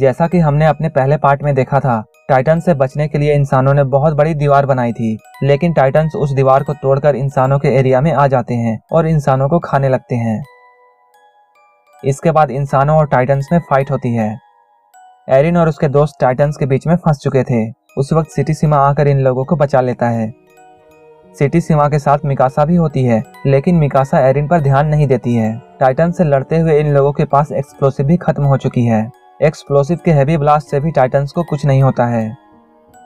जैसा कि हमने अपने पहले पार्ट में देखा था, टाइटन से बचने के लिए इंसानों ने बहुत बड़ी दीवार बनाई थी, लेकिन टाइटन्स उस दीवार को तोड़कर इंसानों के एरिया में आ जाते हैं और इंसानों को खाने लगते हैं। इसके बाद इंसानों और टाइटन्स में फाइट होती है। एरिन और उसके दोस्त टाइटन्स के बीच में फंस चुके थे। उस वक्त सिटी सीमा आकर इन लोगों को बचा लेता है। सिटी सीमा के साथ मिकासा भी होती है, लेकिन मिकासा एरिन पर ध्यान नहीं देती है। टाइटन से लड़ते हुए इन लोगों के पास एक्सप्लोसिव भी खत्म हो चुकी है। एक्सप्लोसिव के हैवी ब्लास्ट से भी टाइटन्स को कुछ नहीं होता है।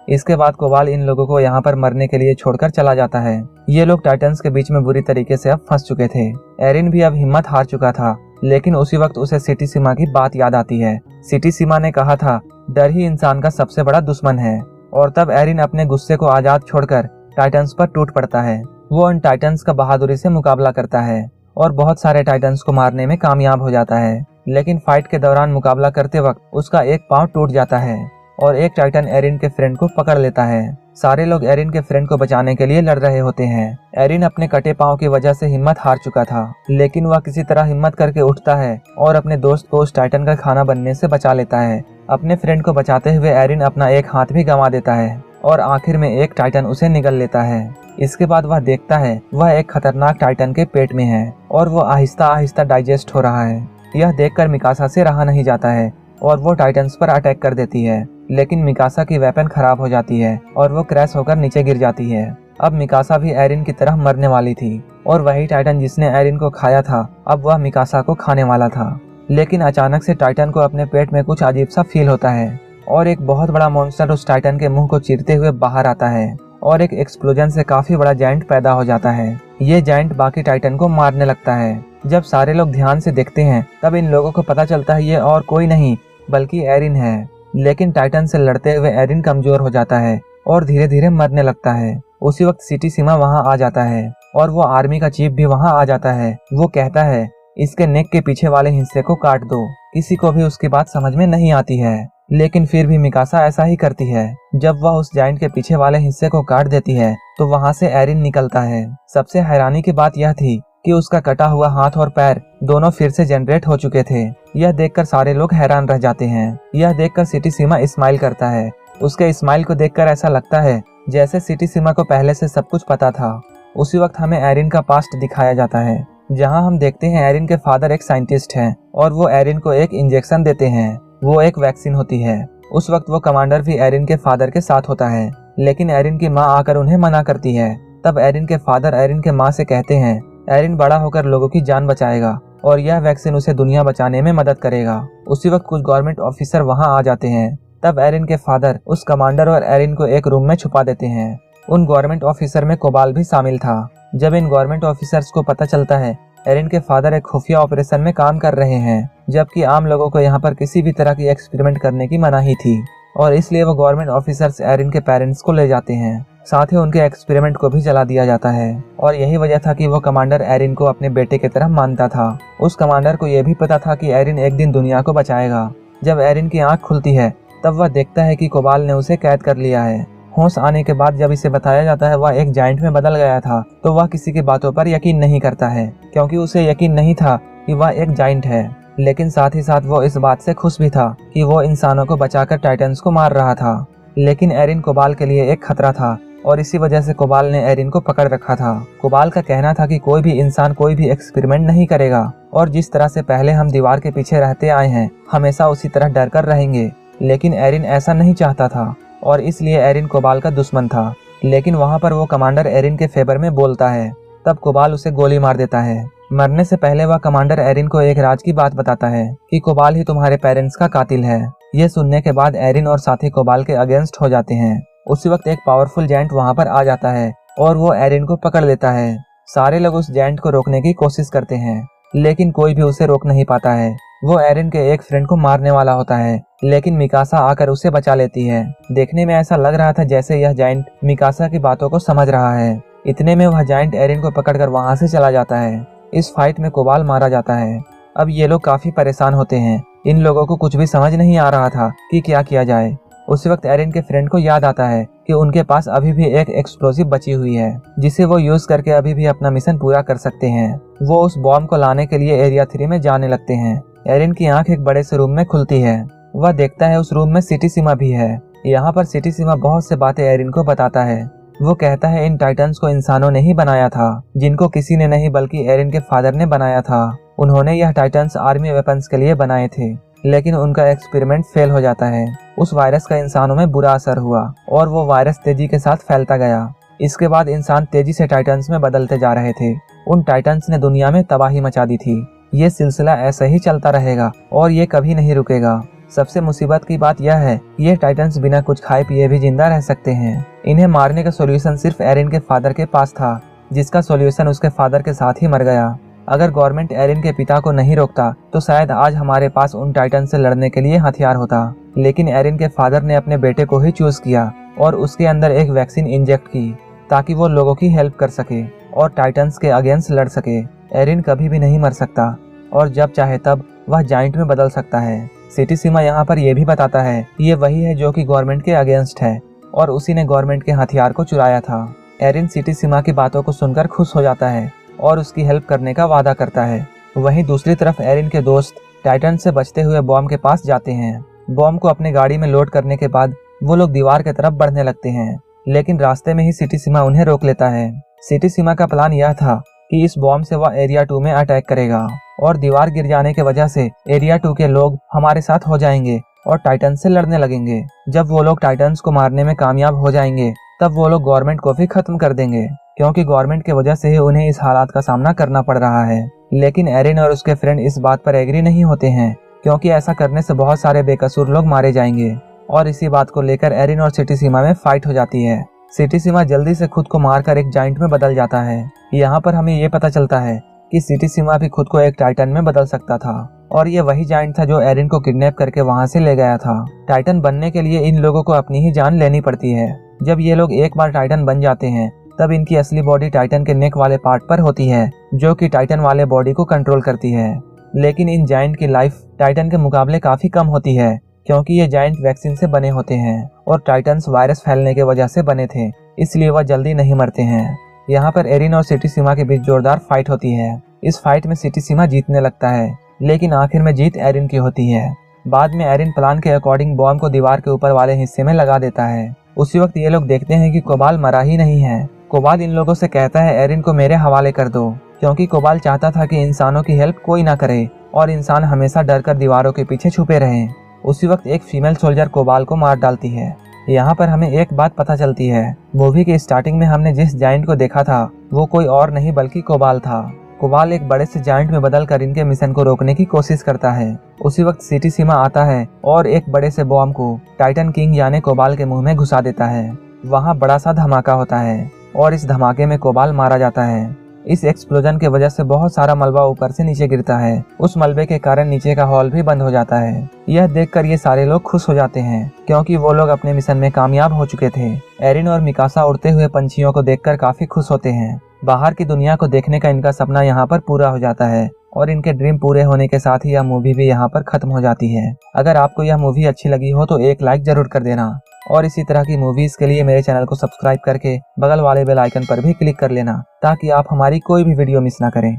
इसके बाद कोबाल इन लोगों को यहाँ पर मरने के लिए छोड़कर चला जाता है। ये लोग टाइटन्स के बीच में बुरी तरीके से अब फंस चुके थे। एरिन भी अब हिम्मत हार चुका था, लेकिन उसी वक्त उसे सिटी सीमा की बात याद आती है। सिटी सीमा ने कहा था, डर ही इंसान का सबसे बड़ा दुश्मन है। और तब एरिन अपने गुस्से को आजाद छोड़कर टाइटन्स पर टूट पड़ता है। वो उन टाइटन्स का बहादुरी से मुकाबला करता है और बहुत सारे टाइटन्स को मारने में कामयाब हो जाता है। लेकिन फाइट के दौरान मुकाबला करते वक्त उसका एक पांव टूट जाता है और एक टाइटन एरिन के फ्रेंड को पकड़ लेता है। सारे लोग एरिन के फ्रेंड को बचाने के लिए लड़ रहे होते हैं। एरिन अपने कटे पांव की वजह से हिम्मत हार चुका था, लेकिन वह किसी तरह हिम्मत करके उठता है और अपने दोस्त को उस टाइटन का खाना बनने से बचा लेता है। अपने फ्रेंड को बचाते हुए एरिन अपना एक हाथ भी गंवा देता है और आखिर में एक टाइटन उसे निगल लेता है। इसके बाद वह देखता है वह एक खतरनाक टाइटन के पेट में है और वो आहिस्ता आहिस्ता डाइजेस्ट हो रहा है। यह देखकर मिकासा से रहा नहीं जाता है और वो टाइटन्स पर अटैक कर देती है, लेकिन मिकासा की वेपन खराब हो जाती है और वो क्रैश होकर नीचे गिर जाती है। अब मिकासा भी एरिन की तरह मरने वाली थी और वही टाइटन जिसने एरिन को खाया था, अब वह मिकासा को खाने वाला था। लेकिन अचानक से टाइटन को अपने पेट में कुछ अजीब सा फील होता है और एक बहुत बड़ा मॉन्स्टर उस टाइटन के मुंह को चीरते हुए बाहर आता है और एक एक्सप्लोजन से काफी बड़ा जायंट पैदा हो जाता है। ये जायंट बाकी टाइटन को मारने लगता है। जब सारे लोग ध्यान से देखते हैं तब इन लोगों को पता चलता है ये और कोई नहीं बल्कि एरिन है। लेकिन टाइटन से लड़ते हुए एरिन कमजोर हो जाता है और धीरे धीरे मरने लगता है। उसी वक्त सिटी सीमा वहाँ आ जाता है और वो आर्मी का चीफ भी वहाँ आ जाता है। वो कहता है, इसके नेक के पीछे वाले हिस्से को काट दो। किसी को भी उसकी बात समझ में नहीं आती है, लेकिन फिर भी मिकासा ऐसा ही करती है। जब वह उस जायंट के पीछे वाले हिस्से को काट देती है तो वहाँ से एरिन निकलता है। सबसे हैरानी की बात यह थी कि उसका कटा हुआ हाथ और पैर दोनों फिर से जनरेट हो चुके थे। यह देखकर सारे लोग हैरान रह जाते हैं। यह देखकर सिटी सीमा स्माइल करता है। उसके स्माइल को देखकर ऐसा लगता है जैसे सिटी सीमा को पहले से सब कुछ पता था। उसी वक्त हमें एरिन का पास्ट दिखाया जाता है, जहां हम देखते हैं एरिन के फादर एक साइंटिस्ट हैं और वो एरिन को एक इंजेक्शन देते हैं। वो एक वैक्सीन होती है। उस वक्त वो कमांडर भी एरिन के फादर के साथ होता है, लेकिन एरिन की माँ आकर उन्हें मना करती है। तब एरिन के फादर एरिन के माँ से कहते हैं एरिन बड़ा होकर लोगों की जान बचाएगा और यह वैक्सीन उसे दुनिया बचाने में मदद करेगा। उसी वक्त कुछ गवर्नमेंट ऑफिसर वहां आ जाते हैं। तब एरिन के फादर उस कमांडर और एरिन को एक रूम में छुपा देते हैं। उन गवर्नमेंट ऑफिसर में कोबाल भी शामिल था। जब इन गवर्नमेंट ऑफिसर्स को पता चलता है एरिन के फादर एक खुफिया ऑपरेशन में काम कर रहे हैं, जबकि आम लोगों को यहाँ पर किसी भी तरह की एक्सपेरिमेंट करने की मनाही थी, और इसलिए वो गवर्नमेंट ऑफिसर्स एरिन के पेरेंट्स को ले जाते हैं। साथ ही उनके एक्सपेरिमेंट को भी जला दिया जाता है और यही वजह था कि वो कमांडर एरिन को अपने बेटे की तरह मानता था। उस कमांडर को यह भी पता था कि एरिन एक दिन दुनिया को बचाएगा। जब एरिन की आंख खुलती है तब वह देखता है कि कोबाल ने उसे कैद कर लिया है। होश आने के बाद जब इसे बताया जाता है वह एक जायंट में बदल गया था, तो वह किसी की बातों पर यकीन नहीं करता है, क्योंकि उसे यकीन नहीं था कि वह एक जायंट है। लेकिन साथ ही साथ वो इस बात से खुश भी था कि वो इंसानों को बचाकर टाइटन्स को मार रहा था। लेकिन एरिन कोबाल के लिए एक खतरा था और इसी वजह से कोबाल ने एरिन को पकड़ रखा था। कोबाल का कहना था कि कोई भी इंसान कोई भी एक्सपेरिमेंट नहीं करेगा और जिस तरह से पहले हम दीवार के पीछे रहते आए हैं हमेशा उसी तरह डर कर रहेंगे। लेकिन एरिन ऐसा नहीं चाहता था और इसलिए एरिन कोबाल का दुश्मन था। लेकिन वहाँ पर वो कमांडर एरिन के फेवर में बोलता है। तब कोबाल उसे गोली मार देता है। मरने से पहले वह कमांडर एरिन को एक राज की बात बताता है कि कोबाल ही तुम्हारे पेरेंट्स का कातिल है। ये सुनने के बाद एरिन और साथी कोबाल के अगेंस्ट हो जाते हैं। उसी वक्त एक पावरफुल जायंट वहाँ पर आ जाता है और वो एरिन को पकड़ लेता है। सारे लोग उस जायंट को रोकने की कोशिश करते हैं, लेकिन कोई भी उसे रोक नहीं पाता है। वो एरिन के एक फ्रेंड को मारने वाला होता है, लेकिन मिकासा आकर उसे बचा लेती है। देखने में ऐसा लग रहा था जैसे यह जायंट मिकासा की बातों को समझ रहा है। इतने में वह जायंट एरिन को पकड़कर वहां से चला जाता है। इस फाइट में कोबाल मारा जाता है। अब ये लोग काफी परेशान होते हैं। इन लोगों को कुछ भी समझ नहीं आ रहा था कि क्या किया जाए। उसी वक्त एरिन के फ्रेंड को याद आता है कि उनके पास अभी भी एक एक्सप्लोसिव बची हुई है, जिसे वो यूज करके अभी भी अपना मिशन पूरा कर सकते हैं। वो उस बॉम्ब को लाने के लिए एरिया 3 में जाने लगते हैं। एरिन की आंख एक बड़े से रूम में खुलती है। वह देखता है उस रूम में सिटी सीमा भी है। यहाँ पर सिटी सीमा बहुत से बातें एरिन को बताता है। वो कहता है इन टाइटन्स को इंसानों ने ही बनाया था, जिनको किसी ने नहीं बल्कि एरिन के फादर ने बनाया था। उन्होंने यह टाइटन्स आर्मी वेपन्स के लिए बनाए थे, लेकिन उनका एक्सपेरिमेंट फेल हो जाता है। उस वायरस का इंसानों में बुरा असर हुआ और वो वायरस तेजी के साथ फैलता गया। इसके बाद इंसान तेजी से टाइटन्स में बदलते जा रहे थे। उन टाइटन्स ने दुनिया में तबाही मचा दी थी। ये सिलसिला ऐसा ही चलता रहेगा और ये कभी नहीं रुकेगा। सबसे मुसीबत की बात यह है, ये टाइटन्स बिना कुछ खाए पिए भी जिंदा रह सकते हैं। इन्हें मारने का सॉल्यूशन सिर्फ एरिन के फादर के पास था, जिसका सॉल्यूशन उसके फादर के साथ ही मर गया। अगर गवर्नमेंट एरिन के पिता को नहीं रोकता तो शायद आज हमारे पास उन टाइटन से लड़ने के लिए हथियार होता। लेकिन एरिन के फादर ने अपने बेटे को ही चूज किया और उसके अंदर एक वैक्सीन इंजेक्ट की ताकि वो लोगों की हेल्प कर सके और टाइटन्स के अगेंस्ट लड़ सके। एरिन कभी भी नहीं मर सकता और जब चाहे तब वह जाइंट में बदल सकता है। सिटी सीमा यहाँ पर यह भी बताता है ये वही है जो कि गवर्नमेंट के अगेंस्ट है और उसी ने गवर्नमेंट के हथियार को चुराया था। एरिन सिटी सीमा की बातों को सुनकर खुश हो जाता है और उसकी हेल्प करने का वादा करता है। वहीं दूसरी तरफ एरिन के दोस्त टाइटन से बचते हुए बॉम्ब के पास जाते हैं। बॉम्ब को अपनी गाड़ी में लोड करने के बाद वो लोग दीवार की तरफ बढ़ने लगते हैं, लेकिन रास्ते में ही सिटी सीमा उन्हें रोक लेता है। सिटी सीमा का प्लान यह था कि इस बॉम्ब से वह एरिया 2 में अटैक करेगा और दीवार गिर जाने की वजह से एरिया 2 के लोग हमारे साथ हो जाएंगे और टाइटन से लड़ने लगेंगे। जब वो लोग टाइटन्स को मारने में कामयाब हो जाएंगे तब वो लोग गवर्नमेंट को भी खत्म कर देंगे, क्योंकि गवर्नमेंट की वजह से ही उन्हें इस हालात का सामना करना पड़ रहा है। लेकिन एरिन और उसके फ्रेंड इस बात पर एग्री नहीं होते हैं, क्योंकि ऐसा करने से बहुत सारे बेकसूर लोग मारे जाएंगे और इसी बात को लेकर एरिन और सिटी सीमा में फाइट हो जाती है। सिटी सीमा जल्दी से खुद को मारकर एक जाइंट में बदल जाता है। यहाँ पर हमें ये पता चलता है कि सिटी सीमा भी खुद को एक टाइटन में बदल सकता था और ये वही जाइंट था जो एरिन को किडनैप करके वहाँ से ले गया था। टाइटन बनने के लिए इन लोगों को अपनी ही जान लेनी पड़ती है। जब ये लोग एक बार टाइटन बन जाते हैं तब इनकी असली बॉडी टाइटन के नेक वाले पार्ट पर होती है, जो कि टाइटन वाले बॉडी को कंट्रोल करती है। लेकिन इन जाइंट की लाइफ टाइटन के मुकाबले काफी कम होती है, क्योंकि ये जाइंट वैक्सीन से बने होते हैं और टाइटन्स वायरस फैलने के वजह से बने थे, इसलिए वह जल्दी नहीं मरते हैं। यहाँ पर एरिन और सिटी सीमा के बीच जोरदार फाइट होती है। इस फाइट में सिटी सीमा जीतने लगता है, लेकिन आखिर में जीत एरिन की होती है। बाद में एरिन प्लान के अकॉर्डिंग बॉम्ब को दीवार के ऊपर वाले हिस्से में लगा देता है। उसी वक्त ये लोग देखते हैं कि कोबाल मरा ही नहीं है। कोबाल इन लोगों से कहता है एरिन को मेरे हवाले कर दो, क्योंकि कोबाल चाहता था कि इंसानों की हेल्प कोई ना करे और इंसान हमेशा डर कर दीवारों के पीछे छुपे रहें। उसी वक्त एक फीमेल सोल्जर कोबाल को मार डालती है। यहाँ पर हमें एक बात पता चलती है, मूवी के स्टार्टिंग में हमने जिस जाइंट को देखा था वो कोई और नहीं बल्कि कोबाल था। कोबाल एक बड़े से जाइंट में बदल कर इनके मिशन को रोकने की कोशिश करता है। उसी वक्त सिटी सीमा आता है और एक बड़े से बॉम्ब को टाइटन किंग यानी कोबाल के मुंह में घुसा देता है। वहाँ बड़ा सा धमाका होता है और इस धमाके में कोबाल मारा जाता है। इस एक्सप्लोजन की वजह से बहुत सारा मलबा ऊपर से नीचे गिरता है। उस मलबे के कारण नीचे का हॉल भी बंद हो जाता है। यह देखकर ये सारे लोग खुश हो जाते हैं, क्योंकि वो लोग अपने मिशन में कामयाब हो चुके थे। एरिन और मिकासा उड़ते हुए पंछियों को देखकर काफी खुश होते हैं। बाहर की दुनिया को देखने का इनका सपना यहाँ पर पूरा हो जाता है और इनके ड्रीम पूरे होने के साथ ही यह मूवी भी यहाँ पर खत्म हो जाती है। अगर आपको यह मूवी अच्छी लगी हो तो एक लाइक जरूर कर देना और इसी तरह की मूवीज के लिए मेरे चैनल को सब्सक्राइब करके बगल वाले बेल आइकन पर भी क्लिक कर लेना, ताकि आप हमारी कोई भी वीडियो मिस ना करें।